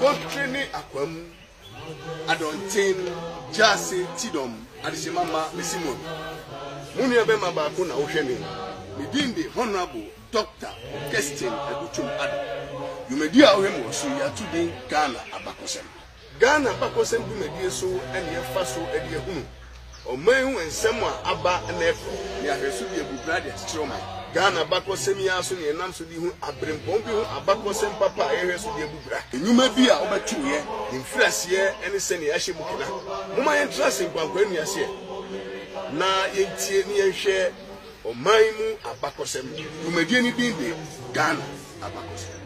Contrany akwam adontin jase tidom adisimama mesimon munu ebe mabako na ohwene medinde honorable Dr. Kestin Aduchum Ado yumedi a ohwem wo so ya tudin Ghana abakosem du medie so ene yefa so ede ehunu oman hu ensem a aba na efo ne ahweso bi ebubrade chichiroma Ghana bakosem ya so ne enam so di hu abrempom bi hu abakosem papa ehweso di ebubra enyuma bi a obetuye infrase ene se ne yahye bukina muma yentrase nkwankwa nuase na yentie ne yenhwe oman mu abakosem umedie ni dinde Ghana abakosem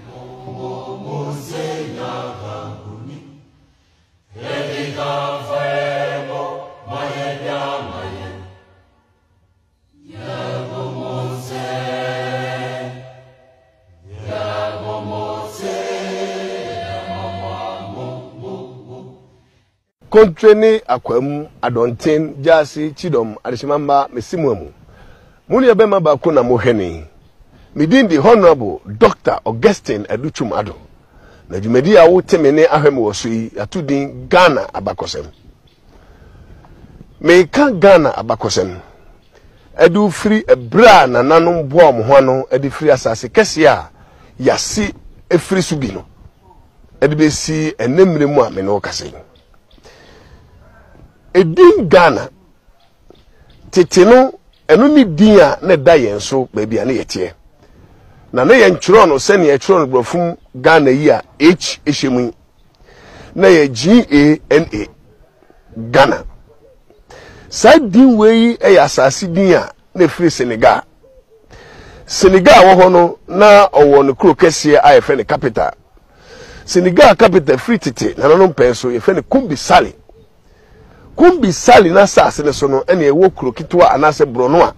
Contrany akwam adontin jase chidom adisimamba mesimwamu muni ebe mabako na mohene midindi honorable Dr. Augustine Aduchum Ado na jumedi a wotemene ahwem wo so yi atudin Ghana abakosem meka Ghana abakosem edu free ebra na nanom boam ho no edi free asase kese a yasi efri subi no edi besi enemre mu a me no kase edin Ghana tete no enu ni din a na da yen so ba bia na yete na na yen twro no se ne yetwro no brofum Ghana yi a H ehemu na ye GANA Ghana sa din we e ya asase din a na free Senegal wo ho no na owo no kro kese a ye fe ne capital Senegal capital free tete na no penso ye fe ne Kumbi Sali na sase ne so no ene ewo kro kitwa anase brono a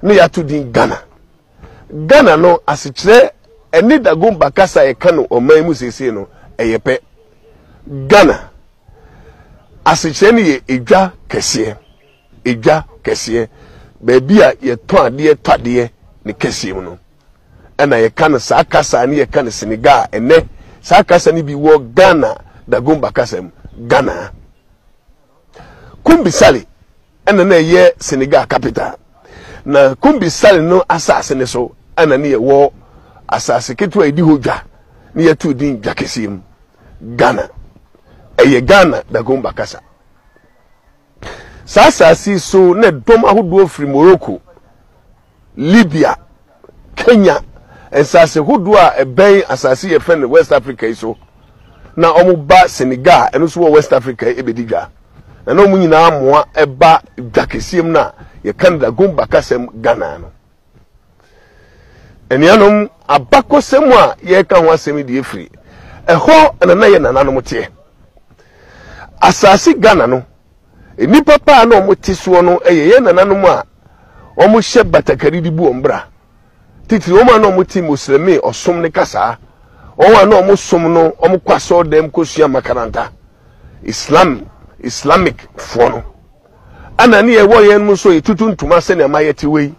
ne yato din Ghana no asikire eni dagom bakasa ye kanu oman mu sese no eyepe Ghana asikire ne ye edwa kese beebi a ye ton ade ne kese mu no ena ye kan sa kasa ne ye kan Senegal ene sa kasa ne bi wo Ghana dagom bakasa mu Ghana Kumbi Sali ena na ye Senegal capital na Kumbi Sali no asase ne so ena ne ye wo asase ketu edi hodwa ne ye tu din dwakesim Ghana eye Ghana dagom bakasa asase so ne dom ahodo fri Morocco Libya Kenya asase hodo a eben asase ye fe ne West Africa so na omuba Senegal eno so West Africa ebedidwa na no munyina amoa eba dwakesiem na ye Canada gomba kasem Ghana no enianom abakosem a ye ka ho asem die free eho na ye nananom tie asase Ghana no enipa pa na omote so no ye nananom a omo hye batakari di bu ombra titiri o ma na omote muslimi osom ne kasa o wa na omo som no omo kwaso dem kosua makaranta Islamic fono anani e wo yen mu so etutu ntuma se na mayete wei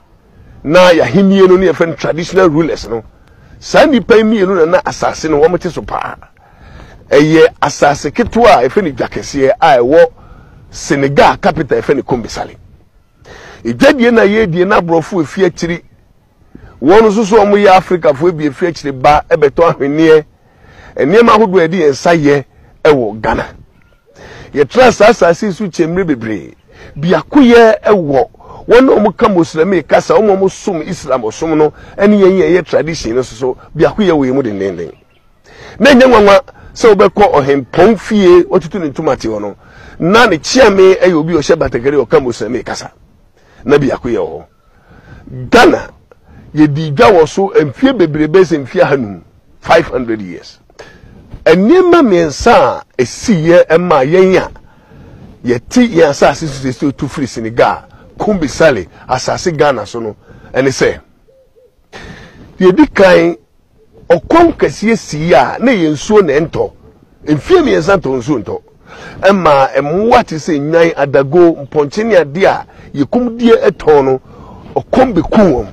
na ya himie no ne friend traditional rulers no sani pa mie no na asase no wo mete so pa eye asase ketwa e fe ni dwakese a e wo Senegal capital e fe ni Kumbi Sali idadie na ye die na brofo efie akiri wonu so omo ya Africa fo ebie efie akiri ba ebeto ahwenie enema hodo edi ensaye e wo Ghana ye trust asase su chemre bebre biakoye ewo wono mu ka muslimi kasa omo sum islam osum no ene ye tradition no so biakoye we mu denden na nyanwanwa se obekọ ohempon fie otutu ne ntumate wono na ne chiame ayi obi o shebategere o ka muslimi kasa na biakoye ho Ghana ye diga wo so emfie bebrebe se emfie hanum 500 years enima mensa esiye ema yenya yeti ya asase su to free Senegal kumbi sale asase Ghana so no ene se ye dikan okon kase siya na yensuo na ento emfie mensa to nsuo ento ema emwati se nyan adago mponchene ade a yekum die eton no okon be kuwom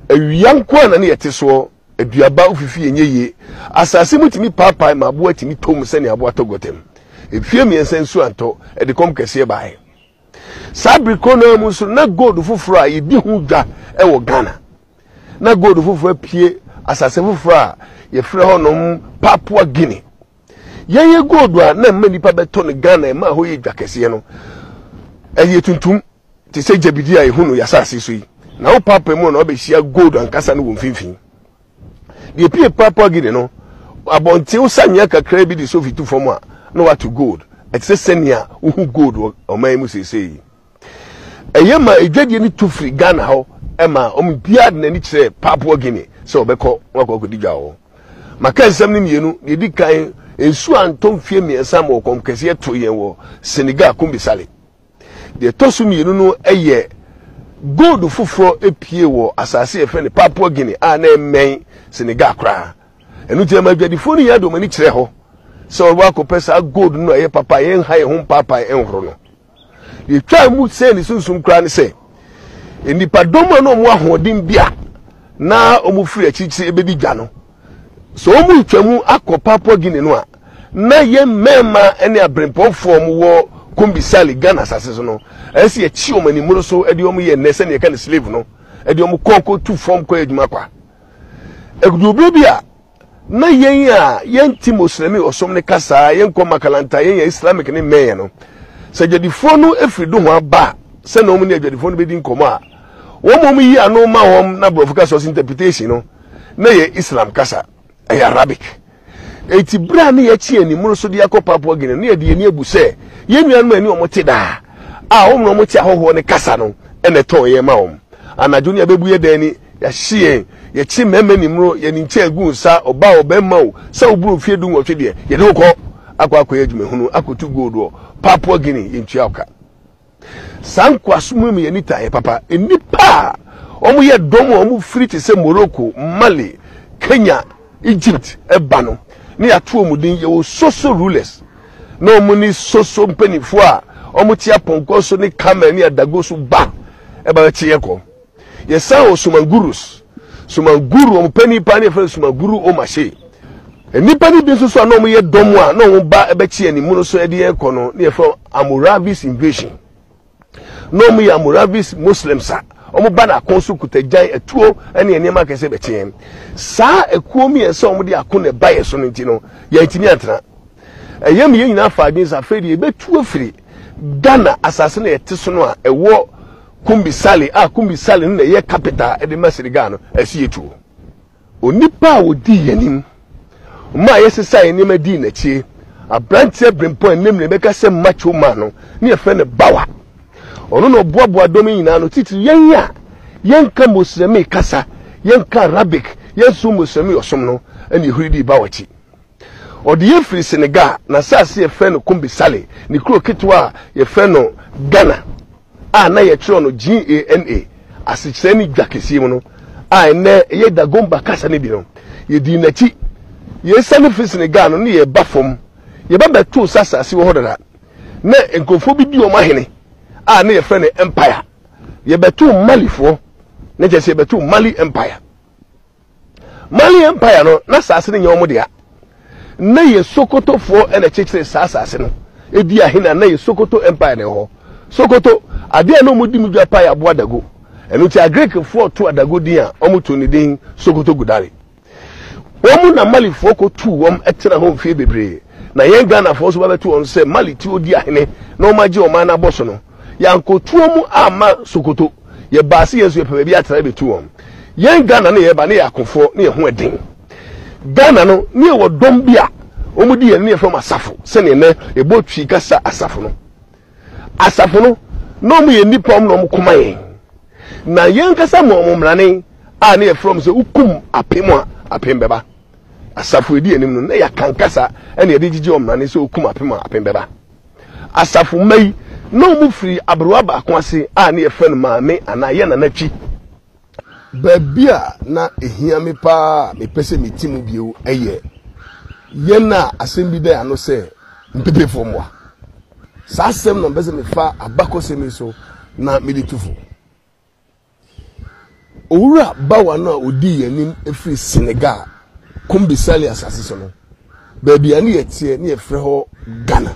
awianko na ne yete so aduaba ofifi enye asase mutimi papa mabo atimi tom se ne abo atogotem efie miensa nsu anto e de kom kese bae sabriko na mu so na gold fufuro a yedi hu dwa e wo Ghana na gold fufuro pie asase fufuro a ye frɛ honom Papua Guinea ye gold a na mma nipa beto ne Ghana e ma ho ye dwa kese no ye tuntum ti se jabidi a ehunu ya asase so yi na wo papa mu na obehia gold ankasa no wo mfimfin de pie Papua Guinea no abonte usanya kakra bi di so fitu fom a no what to gold et se senia uhu gold o man mu sesei eyema edwadie ni to free Ghana ho ema bia na ni kire Papua Guinea so obekọ wakọ digwa ho maka nsam ni mienu de di kan ensu antom fie miensa ma okom kese to yen wo Senegal kumbisale de tosu mienu no eye gold fufuro epie wo asase efe ne Papua Guinea a na emen Senegal kra enu tie ma dwadifo ni yado mani kire ho so wa ko pesa gold no eye papa yen ha ye ho papa enhoro no ye twa mu se ni sunsum kra ne se enipa domo no mo ahoden bia na omu firi achichi ebedi dwa no so omu twamu akọ Papua Guinea no a na ye mema ene abrempofo mu wo kumbisali Ghana asase so no esi echi omani muro so edi omu ye nese ne ka ne slave no edi omu konko tu form ko adwuma kwa egudu bia na yen a yen ti muslimi osom ne kasa yen ko makalanta yen islamic ne meya no se jadifo no efridu ho aba se na omu ne jadifo no bedi nkomo a wo mo yi anu ma hom na brofuka so interpretation no na ye islam kasa ay arabic eti bra ne ye chi ani muro so de yakọ Papua Guinea ne ye de ani abu se ye nuanu ani omote da a wo no omote ahoho ne kasa no ene ton ye ma hom anadwo ne abebu ye dani ya hie ye chi meme ni muro ye ni nche agu nsa oba obemma o sa oburu fie du nwotwe de ye de ukọ akwa adwumehunu akotu gold o Papua Guinea ye ntua oka sankwa sumu me yanita ye papa enipa omu ye domo omu free te se Morocco Mali Kenya Egypt ebano ni atu omudin ye wo soso rulers na omu ni soso mpanifo a omu tia ponko so ni camel ni adago so ba eba tie ko ye sa o sumangurus sumanguru omu panipa ni fe sumanguru o mache enipa ni bi so na omu ye domo a na omu ba ebe tie ni mu so ede ye ko no ni fe Hammurabi's invasion no mu ya Hammurabi's Muslims a omu bana konsu kutajan etuo ene enema kese betien sa ekuo mi ense omu de akone baye so nti no ya ntimi atena eyem ye nyina fa adwin sa fedi ebetu afiri Ghana asase na yete so no a ewo kumbisale na ye capital e de Masiriga no esi etuo onipa odi yanim ma yesesa enema di na chie abrantie brempo enem ne beka se macho man no ne efe ne bawa ono no boaboa domi nyina no titi yenya yenka muslimi kasa yenka arabic yensu muslimi osom no ene huridi bawachi odi ye free Senegal na sase ye fe no kumbisale ni kuro kitwa ye fe no Ghana a na ye tro no GANA asikyeni dwakesi mu no a ene ye dagomba kasa ne bi no ye di nachi ye sane free Senegal no ne ye bafom ye ba beto sasase wo hodara na enkofo bi di o mahene a na ye friend empire ye beto malifo na je se beto Mali empire no na sase ne nyomo dia na ye Sokoto fo ene chekire sase no edi ahina na ye Sokoto empire ne ho Sokoto ade na omudi mudwa pa ya boa dago eno ti Greek fo to adago din a omuto ne din Sokoto gudare omu na malifo ko tu wom etena ho mfie bebre na yen Ghana for so ba betu on say Mali ti odi ahene na o maje o ma na boso no yankotuo mu ama Sokoto ye baase yesu ye pebe bi atara betu on yen Ghana na ye ba na yakofo na ye ho eden Ghana no ne wo dom bia omudi ye ne from asafo se ne na e botwi kasa asafo no no mu ye nipa no mu kuma yen na yen kasa mo mrane a ne ye from se ukum apem beba asafo edi enim no na ya kankasa ene de gigi omrane se ukum apem beba asafo mai no mu free abrowa ba akwase a ne ye fe no maame ana ye na natwi babia na ehia me pa me pese me timu bio eye ye na asem bi da ano se mpepe fomwa sa asem no bese me fa abakose me so na meditufo owura bawa na odi yanim efri Senegal kumbisali asase so no babia ne yetie ne yefre ho Ghana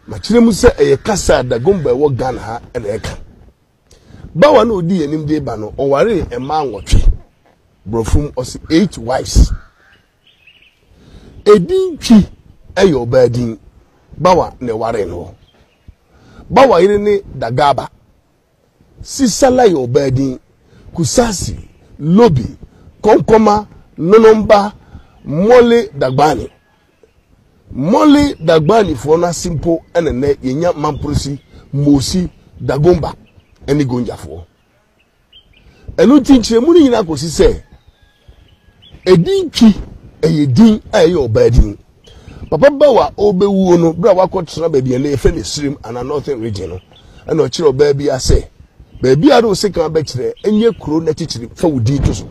ma kire mu se eye kasa da gomba wo Ghana ha ene eka bawa na odi yanim de ba no oware ema nwotwe brofum osi 8 wives edin twi eyo badin bawa ne ware no bawa yire ne Dagaba sisala yo badin Kusasi Lobi Konkoma Nonomba Mole Dagbani for na simple ene yenya mamprosi Mosi Dagomba eni gonja for enu tinchire mu ni na kosi se edin twi eyedin aye obadin papa bawa obewu no bra wakotra ba bia na efe ne Srim and Northern region no ena o kire oba bia se baby ado se kan ba kire enye kuro na tichiri fa wudi to so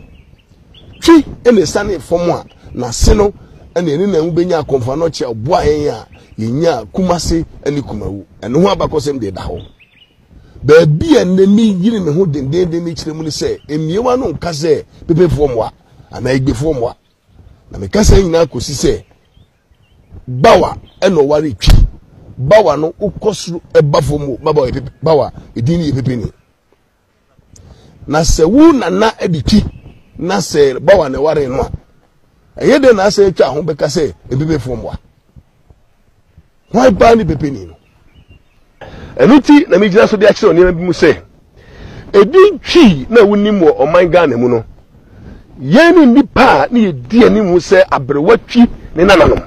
twi ene sane fomo na se no ene eni na ubenya akomfa no che obo ayen a yenya Kumase eni Kumawu ene ho abakosem de da ho baby enemi yiri me ho dendende ni kire mu ni se emiewa no nka se pepe fomo ana igbe fomo na me kasa nyina kosi se bawa eno ware twi bawa no ukosru eba fomo bawa edini pepe ni na se wu na editi na se bawa ne ware no eye de na se twa ho beka se ebebe fomwa why ba ni pepe ni no enuti na mi gina so de akire oni bi mu se edin twi na wunim wo oman Ghana mu no yeni nipa ni edi animu se abrewatwi ne nananom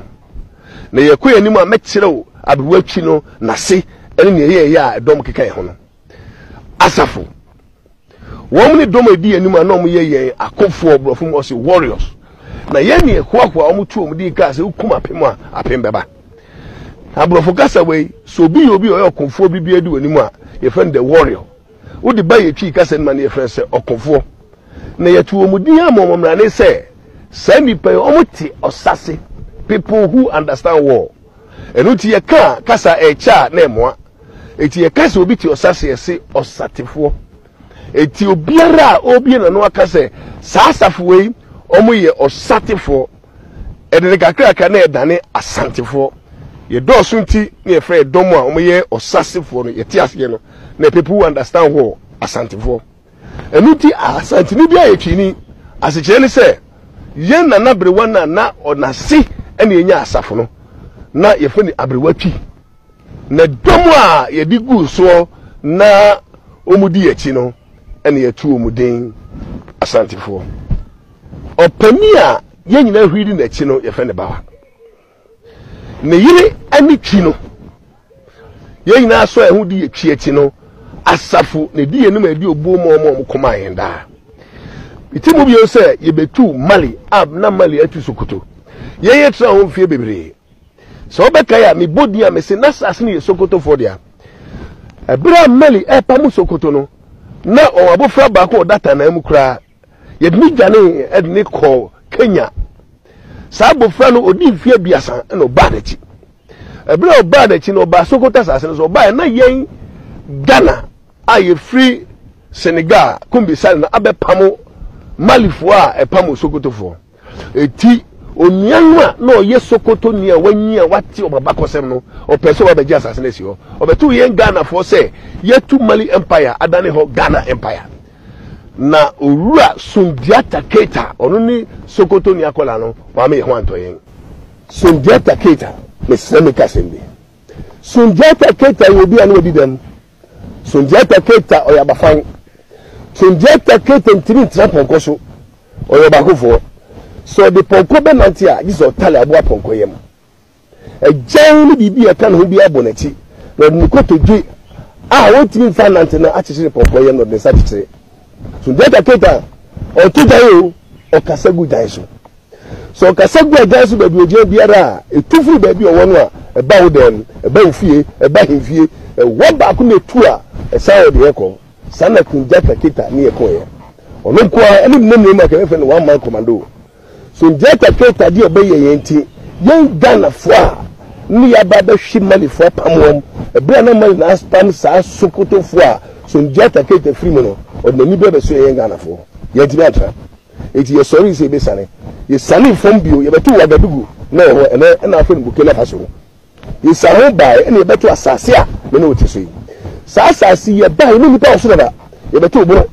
na yekoye animu a mekire wo abrewatwi no na se ene ne ye a edom keka ho no asafo wọ́n ní dọ́mọ̀ edi ẹni mu anọ́ mu yẹ akọ́fọ́ ọ̀bùrọ̀fọ́ mu ọ̀sẹ̀ warriors na yẹn ni ẹ̀kọ́ ọmọ tú ọmọ di ká ṣe kúm apem a apem bẹ́bà abùrọ̀fọ́ kásá wẹ̀ so obi ọ̀yẹ́ ọ̀kọ́fọ́ bíbí ẹdi wọ̀ ni mu a yẹ fẹ́ the warrior ó di báyìí twi kásá ni ma ni yẹ fẹ́ sẹ́ ọ̀kọ́fọ́ na yẹ tu ọmọ di yẹn mọ̀ ọmọ mìíràn sẹ́ sẹ́ nípa yẹ ọmọ ti ọ̀sase people who understand war ẹnu ti yẹ ká kásá ẹ̀kyá náà ẹ̀mọ́a èti yẹ kásá obi ti ọ̀sase yẹ sẹ́ ọ̀satefọ́ eti obiara obie na no aka se saasafo wei omo ye osatefo edene kakra na edane asantefo ye dɔɔso nti na ye frɛ dɔm a omo ye osasefo no ye ti ase no na people who understand war asantefo enuti asantini bia ye twini asekyere ne se ye na nabrewa na onase ene enya asafo no na ye fo ni abrewatwi na dɔm a ye di gu so na omudi echi no ene yetu omuden asantifo opani a yenyina hwiri na echi no ye fe ne bawa ne yire ani twi no yenyina so ehu di etwi echi no asafo ne di enum edi obo mo koma yenda itimu bi yo se ye betu Mali ab na Mali atu Sokoto ye tra ho mfie bebre so obeka ya me bodi a me se na sase ne Sokoto for dia ebra Mali epamu Sokoto no na o abofra ba ko data na mu kra ye dni dwane edni ko Kenya sa abofra no odi mfie biasa na obadachi ebra obadachi no ba Sokoto sase no so ba na yen Ghana aye free Senegal kumbisali na abepamu Malifo a epamu Sokoto fo eti onianwa na oye Sokoto nia wanyi a wati obabakosem no opeso ba beji asase na si ho obetu yen Ghana fo se yetu Mali empire adane ho Ghana empire na owura Sundiata Keita onu ni Sokoto nia kola no wa me ho anto yen Sunjata Keita Mesremika Sembi Sunjata Keita yobi anu odi dem Sunjata Keita oyabafan Sunjata Keita ntimi ntra ponko so oyabakofo so the ponko be nantia jiso tale abo ponko yem ejan ni bibi aka no bi abonati na nikoto dwi wotimi fa nante na achire ponko yem no de sa chire Sunjata Keita o to dayo o kasagu daiso so kasagu daiso be bi oje biara etufuru be bi o wono a eba wo dem eba ofie eba hemfie wo ba ko na tu a esa o de eko sana Sunjata Keita ni eko ye ono ko eni mmom ma ka fe no one man commando Sunjata Keita di obeye yenti yen Ghana fo a ni ya ba be hwi mali fo pamwom ebra na mali na spam sa Sokoto fo a Sunjata Keita free mo no o de ni be so yen Ghana fo yenti atra eti ye sorry say be sane ye sane from bio ye betu wagadugu na ho na afa nbuke na faso ye saho bai ene ye betu asase a me na otiso yi sa asase ye bai ni nipa oso da ye betu obro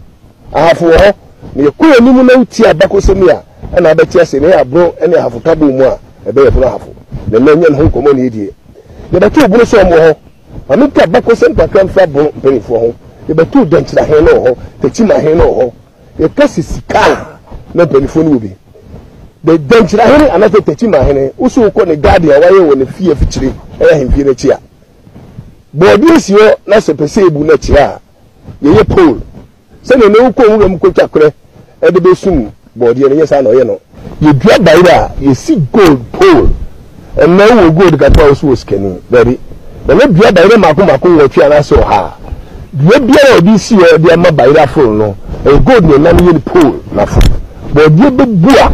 ahafo ho ne ye koya nimu na uti abakosemi a na abeti ase ne abro ene ahafo tabo mu a ebe ye funa ahafo na menye no nkomo ne yedie ye betu obro so mo ho anu ka bakosem pakam fa bro penifo ho ye betu danchira he no ho techima he no ho ye kasisika na penifo no bi the danchira he anate techima he uso ko ne guardian waye wo ne fie fichire hemfie na chia bodi esio na sepese ebu na chia ye pole se ne no ko nwura ko twakore e de besum bodi ne yesa na oye no ye dua baira ye si gold pole e na wo gold ka to so skeni very na ne dua baira mako wo twa na so ha dua bia odi si o de ma baira full no e gold ne na ye pole na full bodi be bua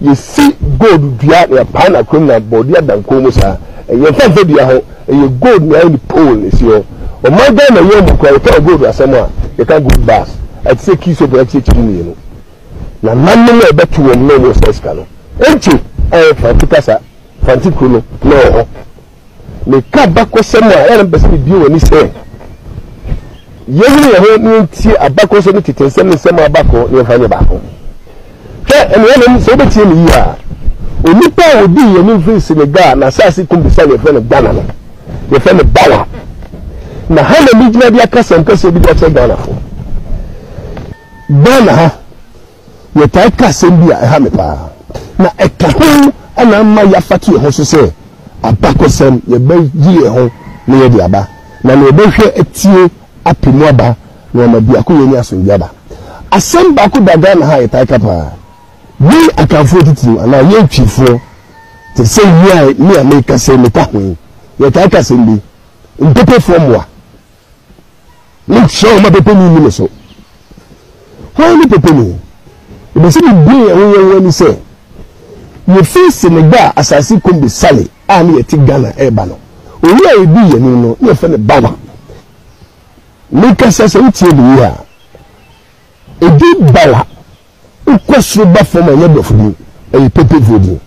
ye si gold dua ya pana krom na bodi adanko mu sa ye fanfa dua ho ye gold na ye pole si o my God na ye mo kwa ka gold asema ye ka good bass at say kiso bo ati chimi no na nanno na betu wo no mo seska no enti fantikasa fantiko no no me ka bakosem a era besi bi woni se ye ni ho ni ti abakosem ni titensem ni sem abako ni fanye bako ke ene ni so beti ni ya onipa odi ye ni fi Senegal na sasi kumbisa le fe ne Ghana no ye fe ne bawa na hana mi jina bia kasam bi da Ghana fo Ghana ha ye ta kasam bia ha me pa na ekaho ana ma ya fatu ho so se abakosem ye be yi ho na ye di aba na ye be hwe etie apemu aba na ma bia ko ye ni asonja ba asem ba ko da Ghana ha ye ta ka pa ni akanfo titi ana ye twifo te se yi ni America se me ta ho ye ta kasam bi mpepe formwa ni show ma pepe ni so ho ni pepe ni be se bi ye ni se ye fi Senegal asasi kombi sale ani ye ti Ghana eba no owi a ebi ye ni no ye fe ne bawa ni kasa se utie bi ya ebi bawa ukosro ba foma ye dofudi e pepe vodi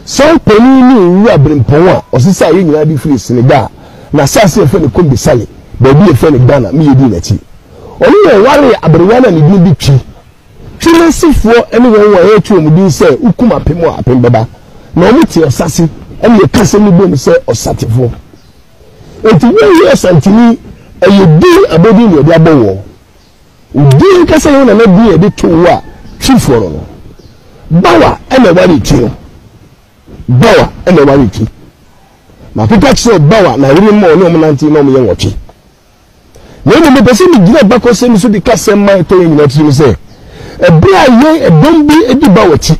so peni ni wu abrimpon a osisa ye nyina bi fi Senegal na asasi ye fe ne kombi sale baby ye fe ne Ghana mi ye di na ti oni ye ware abrewana ni bi twi Chinesifo ene wo ye twa mu din se ukuma pemu apem beba na omu ti osase ene ye kase ni bom se osatefo enti wo ye santini eye din abodi ni odi abowo din kase yo na na din e de to wa twiforo no bawa ene wari ti bawa ene wari ti ma pika kse bawa na ri mo no mo nanti no mo ye nwochi na mo be se mi gina bakose mi so di kase man to yin na ti se ebra ye edombi ediba wati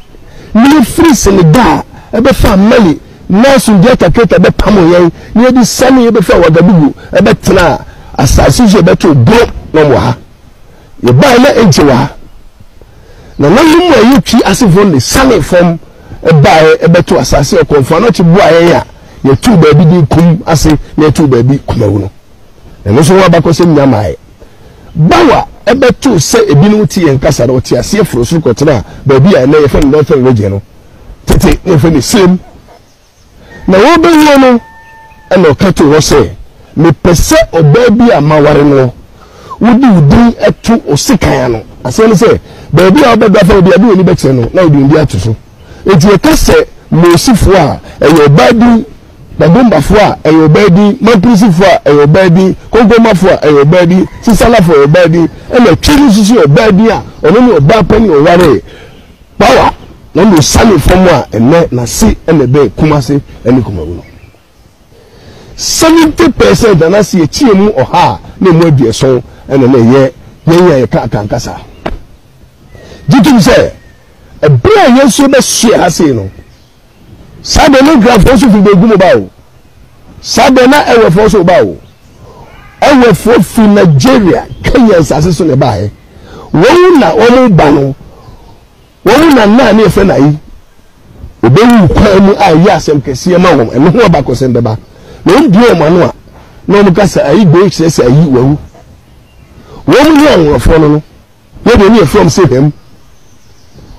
ni free Senegal ebe fa mali na Sunjata Keita be pamo yen ni di sani ebe fa wagadugu ebe tena asasi je be to do no mo ha ye ba na enche wa na mu ayi twi asifo ni sani from ebe to asasi e konfa no ti bu ayen ya ye tu ba bi di kum ase na tu ba bi kumawu no eno so wa bakose nyamae bawa ebe to se ebinu ti yen kasa na oti ase afro so kotena ba bi a na ye fe no fe reje no tete ye fe ni same na wo be yo no e no ka to wo se me pese oba bi a maware no wudi wudi etu osikan no ase no se ba bi a oba da fa obi abi oni be kire no na odi ndi atu so eti e kase mosifo a eyo badi babumbafo a eyo badi mamprisifo a eyo badi kongomafo a eyo badi sisalafo eyo badi ena twiri sisi eyo badi a ono ne oba pani oware power no no sale fomu a ene na si ene be kumase ene kumawu 70% na si echie mu oha na mu adueso ene na ye ye ka kankasa jitu se ebra yesu be share ase no sabe no grafo so fi begumo bawo sabe na ewe fo so bawo ewe fo fi Nigeria Kenya sase so ne bae won na omu ba no won na na na efe na yi obewu kwa mu ayi asem kese ma won eno ho ba ko sem beba na on die mo no a na omu kasa ayi go kese ayi wawu won mu yan wofo no no de ni from say them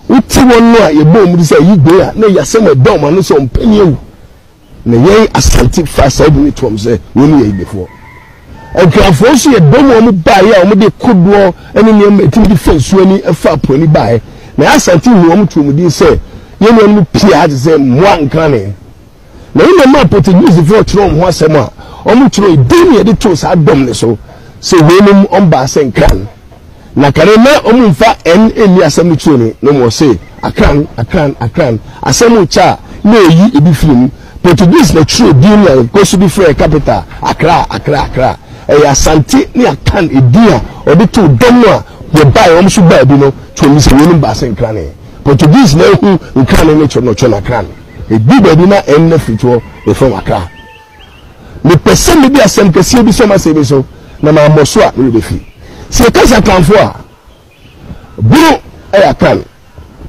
uti won no a ye bom di say yi gbe a na ya sem do ma no so mpaniu na ye asante fa side ni tom say woni ye before enkrafo so ye bom mo ba ye a mo de kodo ene ne ma tim di fansu ani afa poni ba ye na asante ni mo tum di say ye no mu pia de say mo ankane na ina ma Portuguese for trom ho asem a o mu tro din ye de to sa dom ne so say wenum on ba sen kan na kare na omumfa en eni asem tro ni no mo say akran asem cha na eyi ebi film Portuguese na tro din na ko so bi free capital Accra e asante ni akan edia o de to dom a ye buy o so ba bi no to mi say wenum ba sen kan Portuguese na hu nkan ne cho na kran e bi ba bi na en na fito e from Accra me person me bi asem kese bi so ma say bi so na ma moso a we be fi se kasa kanfo a buru ayakan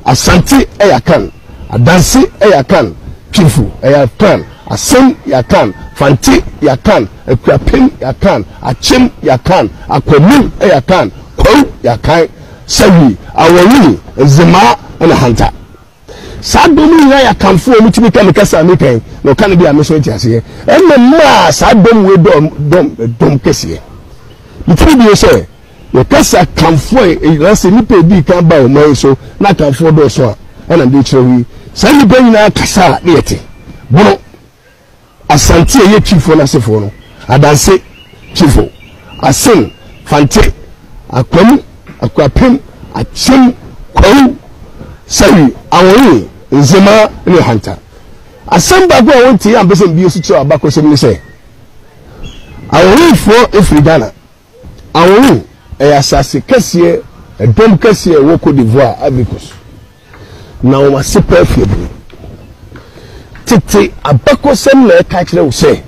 asante ayakan adanse ayakan chifu ayakan asem yakan fanti yakan akwapem yakan achim yakan akwamim ayakan kwaw yakan sawi awani zema na hanta sadomu ya yakanfo mu timi kan kasa me kan no kan bi ameso ntiase ma sadom we dom kese litiri bi se ye kasa kanfo e se nipa bi kan ba o man so na kanfo do so a na de chirewi sa nipa nyina kasa na yete bono asante ye chifo na sefo no adanse chifo asen fante akwam akwapem achim kwawu sawi awoni nzema ne hanta asamba go wonti am bese bi osu chi abako sem ne se awoni fo Afrigana awoni asase kese edom kese wo Côte d'Ivoire abikos na o ma super fiebu tete abako sem na ka kire wo se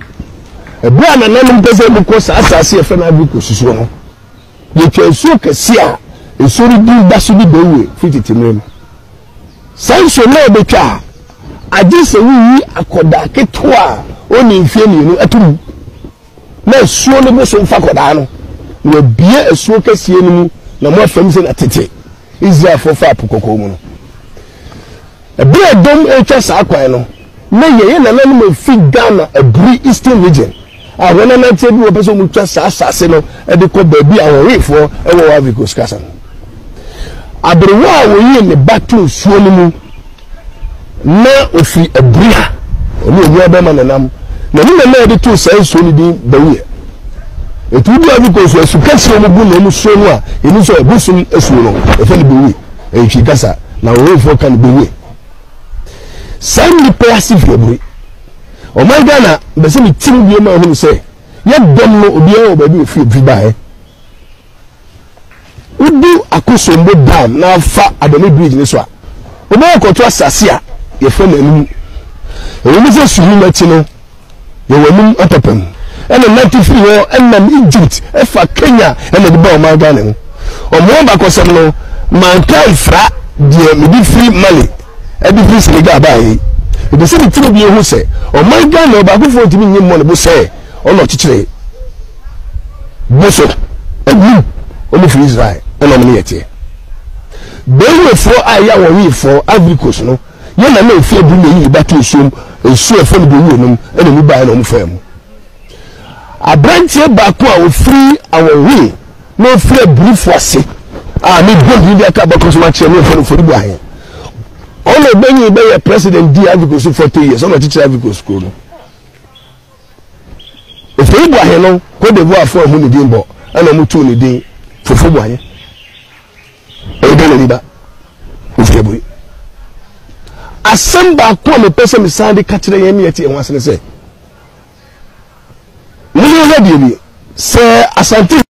ebua na nanum bese bu ko sa asase efe na abikos so no ye twensu kese a esori di basu di bewe fititimrem sanso na obetwa agise wi akoda ketwa oni mfie mienu atum na suo ne bo so mfa koda no we bie esuo kasie no na mo afam se na tete Israel for fa apokoko mu no ebie dom etwa sa kwan no na ye na nanu mo fi Ghana abri Eastern region a wona na tie bi wo peso mu twa sa asase no e de ko baabi aworefo e wo Avicos kasa abrewa wo yi ne batu suo no mu na ofi abria oni obi abema nanam na ni na de to sai suo ni din bawie etu bi Avicos asu kase mo bu na mu suo no a eni so ebusum asu no e fa ni bawie e fi kasa na aworefo kan bawie sami passive abri o my Ghana bese mi tim bi ma hu se ye dom no obi e obabi ofi bae udu akosombo dam na fa adoni bridge ni so a obo akoto asase a ye fa nanum e mi se suhu mati no ye wanum atopam ene nati free wo ene Egypt e fa Kenya ene de ba o my Ghana no o mo ba kosem no man kai fra de mi di free Mali e di free Senegal bae e be se mi tiro bi e hu se o my Ghana ba ko fo timi nyim mo ne bo se o no chichire boso o mi free Israel eno me yete bewe fo aya wo wi fo Avicos no ye na na ofie bu ne yi batu som esu efo ne bewe no ene mi ba na o mu fam abrantie ba ko a ofiri awowi no ofiri brifo ase a me bodi bi aka ba ko so ma che no fo bu ahe o ono benyi be president di Ivory Coast 40 years ono teacher Ivory Coast school no efe ibu ahe no ko de bo afọ hu ni din bo ana mu tu ni din fufu bu ahe e de ni ba ofi ebu asamba ko me pese me sande ka kire yemi yeti e wasene se ni ho de bi se asante